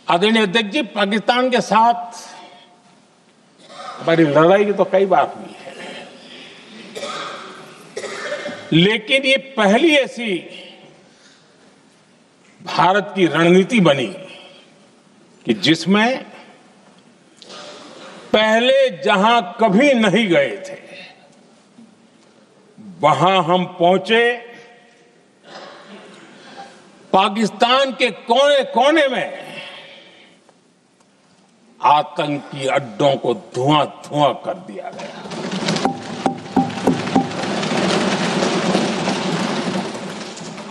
आदरणीय अध्यक्ष जी, पाकिस्तान के साथ हमारी लड़ाई तो कई बार हुई है, लेकिन ये पहली ऐसी भारत की रणनीति बनी कि जिसमें पहले जहां कभी नहीं गए थे वहां हम पहुंचे। पाकिस्तान के कोने कोने में आतंकी अड्डों को धुआं धुआं कर दिया गया।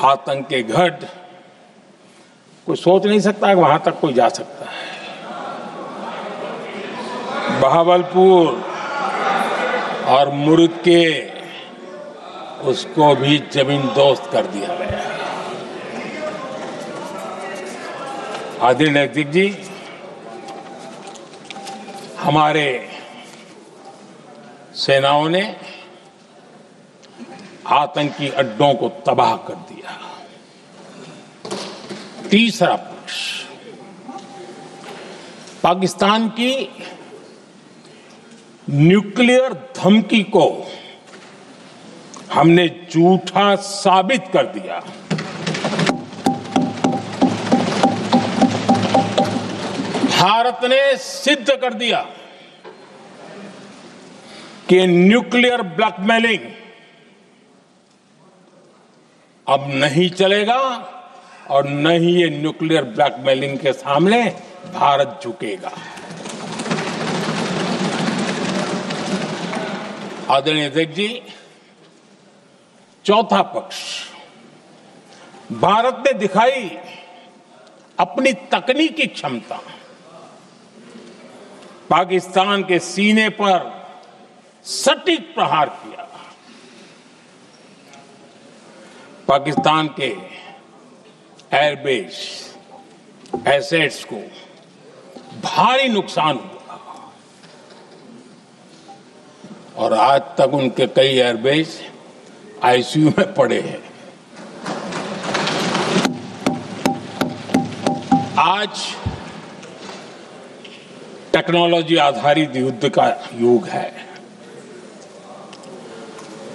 आतंक के गढ़ कोई सोच नहीं सकता कि वहां तक कोई जा सकता है। बहावलपुर और मुर्ग के उसको भी जमीन दोस्त कर दिया गया। आदरणीय अध्यक्ष जी, हमारे सेनाओं ने आतंकी अड्डों को तबाह कर दिया। तीसरा पक्ष, पाकिस्तान की न्यूक्लियर धमकी को हमने झूठा साबित कर दिया। भारत ने सिद्ध कर दिया कि न्यूक्लियर ब्लैकमेलिंग अब नहीं चलेगा और न ही ये न्यूक्लियर ब्लैकमेलिंग के सामने भारत झुकेगा। आदरणीय अध्यक्ष जी, चौथा पक्ष, भारत ने दिखाई अपनी तकनीकी क्षमता। पाकिस्तान के सीने पर सटीक प्रहार किया। पाकिस्तान के एयरबेस एसेट्स को भारी नुकसान हुआ और आज तक उनके कई एयरबेस आईसीयू में पड़े हैं। आज टेक्नोलॉजी आधारित युद्ध का युग है।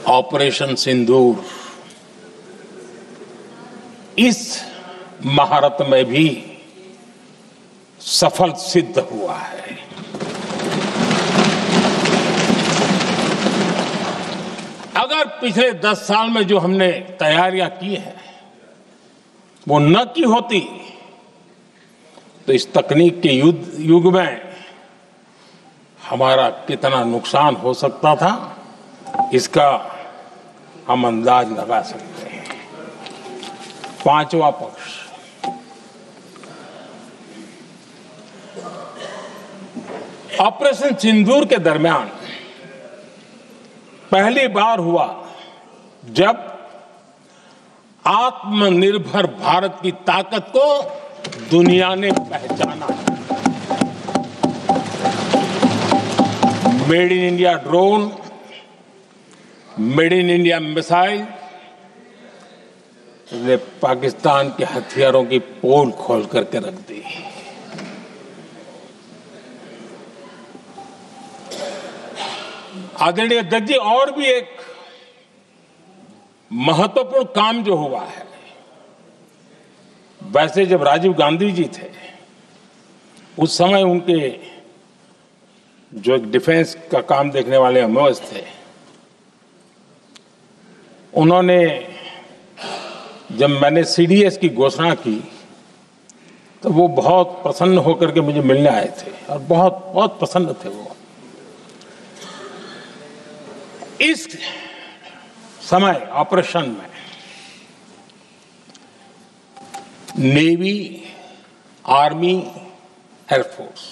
ऑपरेशन सिंदूर इस महारत में भी सफल सिद्ध हुआ है। अगर पिछले 10 साल में जो हमने तैयारियां की हैं वो न की होती तो इस तकनीक के युग में हमारा कितना नुकसान हो सकता था, इसका हम अंदाज लगा सकते हैं। पांचवा पक्ष, ऑपरेशन सिंदूर के दरमियान पहली बार हुआ जब आत्मनिर्भर भारत की ताकत को दुनिया ने पहचाना। Made in India drone, made in India missile ने पाकिस्तान के हथियारों की पोल खोल करके रख दी। आदरणीय अध्यक्ष जी, और भी एक महत्वपूर्ण काम जो हुआ है, वैसे जब राजीव गांधी जी थे उस समय उनके जो एक डिफेंस का काम देखने वाले अमोस थे, उन्होंने जब मैंने सीडीएस की घोषणा की तो वो बहुत प्रसन्न होकर के मुझे मिलने आए थे और बहुत बहुत प्रसन्न थे वो। इस समय ऑपरेशन में नेवी, आर्मी, एयरफोर्स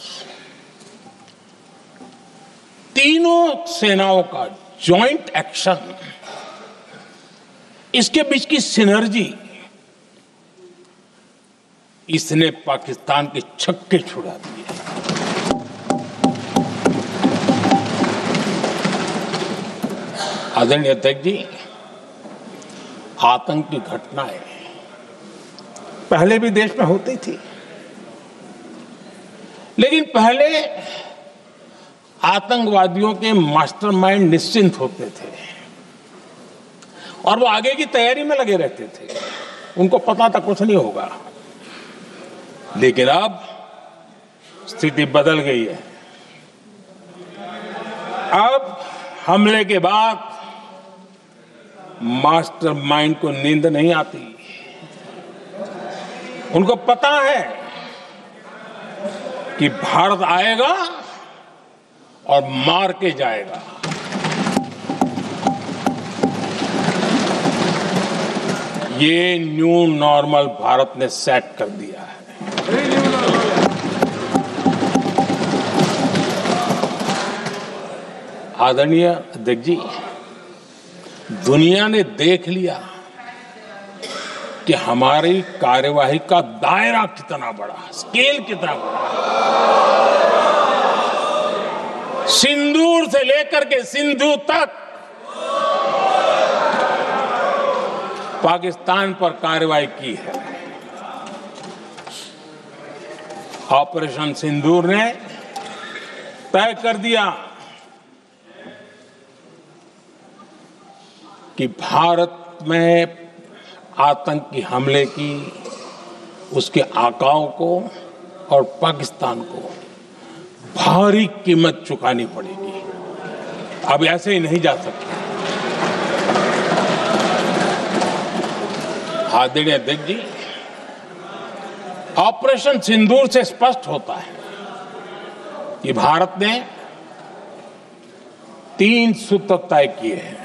तीनों सेनाओं का जॉइंट एक्शन, इसके बीच की सिनर्जी, इसने पाकिस्तान के छक्के छुड़ा दिए। आदरणीय अध्यक्ष जी, आतंक की घटनाएं पहले भी देश में होती थी, लेकिन पहले आतंकवादियों के मास्टरमाइंड निश्चिंत होते थे और वो आगे की तैयारी में लगे रहते थे, उनको पता था कुछ नहीं होगा। लेकिन अब स्थिति बदल गई है। अब हमले के बाद मास्टरमाइंड को नींद नहीं आती। उनको पता है कि भारत आएगा और मार के जाएगा। ये न्यू नॉर्मल भारत ने सेट कर दिया है। आदरणीय अध्यक्ष जी, दुनिया ने देख लिया कि हमारी कार्यवाही का दायरा कितना बड़ा, स्केल कितना बड़ा। सिंदूर से लेकर के सिंधु तक पाकिस्तान पर कार्रवाई की है। ऑपरेशन सिंदूर ने तय कर दिया कि भारत में आतंकी हमले की उसके आकाओं को और पाकिस्तान को भारी कीमत चुकानी पड़ेगी। अब ऐसे ही नहीं जा सकते। आदरणीय अध्यक्ष जी, ऑपरेशन सिंदूर से स्पष्ट होता है कि भारत ने 3 सूत्र तय किए हैं।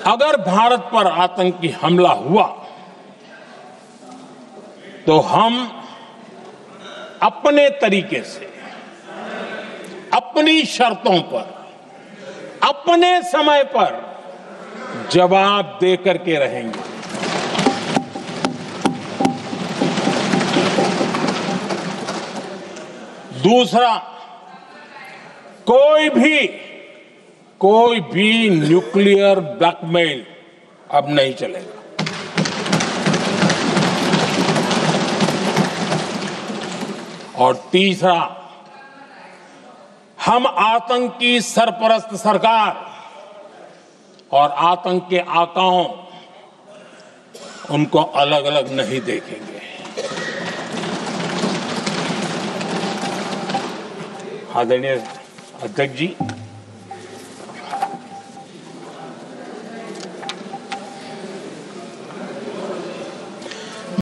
अगर भारत पर आतंकी हमला हुआ तो हम अपने तरीके से, अपनी शर्तों पर, अपने समय पर जवाब दे करके रहेंगे। दूसरा, कोई भी न्यूक्लियर ब्लैकमेल अब नहीं चलेगा। और तीसरा, हम आतंकी सरपरस्त सरकार और आतंक के आकाओं उनको अलग अलग नहीं देखेंगे। आदरणीय अध्यक्ष जी,